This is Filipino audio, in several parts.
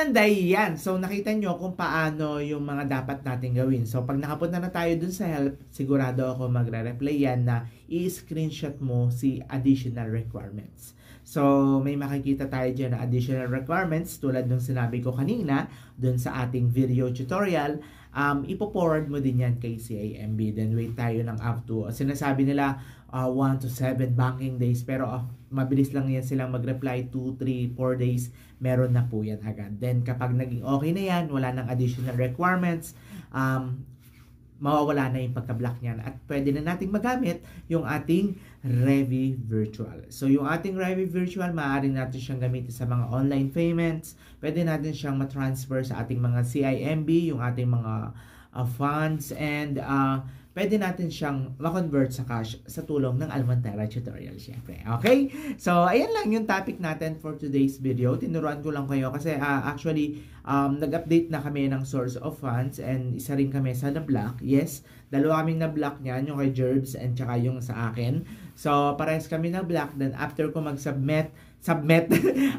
And ayan, so nakita nyo kung paano yung mga dapat natin gawin. So pag nakapunta na tayo dun sa help, sigurado ako magre-reply yan na i-screenshot mo si additional requirements. So may makikita tayo dyan na additional requirements tulad ng sinabi ko kanina dun sa ating video tutorial. Ipo-forward mo din yan kay CIMB. Then wait tayo ng up to, sinasabi nila 1 to 7 banking days, pero mabilis lang yan silang mag-reply, 2, 3, 4 days, meron na po yan agad. Then kapag naging okay na yan, wala nang additional requirements, mawawala na yung pagka-block niyan at pwede na nating magamit yung ating Revi Virtual. So yung ating Revi Virtual, maaari natin siyang gamitin sa mga online payments, pwede natin siyang matransfer sa ating mga CIMB, yung ating mga funds, and pwede natin siyang ma-convert sa cash sa tulong ng Almontera tutorial, syempre. Okay? So, ayan lang yung topic natin for today's video. Tinuruan ko lang kayo kasi actually, nag-update na kami ng source of funds and isa rin kami sa na-block. Yes, dalawa kaming na-block niyan, yung kay Jerbs and tsaka yung sa akin. So, parehas kami na-block. Then, after ko mag-submit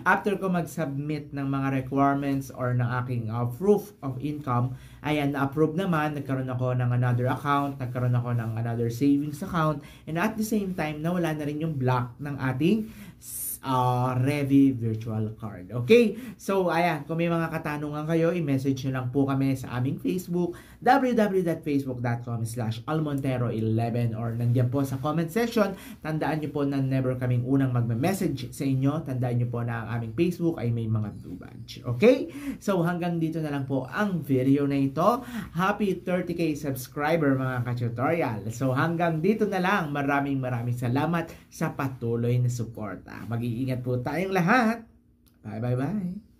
after ko mag-submit ng mga requirements or ng aking proof of income, ayan, na-approve naman, nagkaroon ako ng another account, nagkaroon ako ng another savings account, and at the same time, nawala na rin yung block ng ating Revi virtual card. Okay? So, ayan, kung may mga katanungan kayo, i-message nyo lang po kami sa aming Facebook, www.facebook.com/almontero11, or nandiyan po sa comment section. Tandaan nyo po na never kaming unang magme-message sa inyo. Tandaan nyo po na ang aming Facebook ay may mga blue badge. Okay? So, hanggang dito na lang po ang video na ito. Happy 30K subscriber mga ka-tutorial. So, hanggang dito na lang. Maraming salamat sa patuloy na suporta. Mag-iingat po tayong lahat. Bye.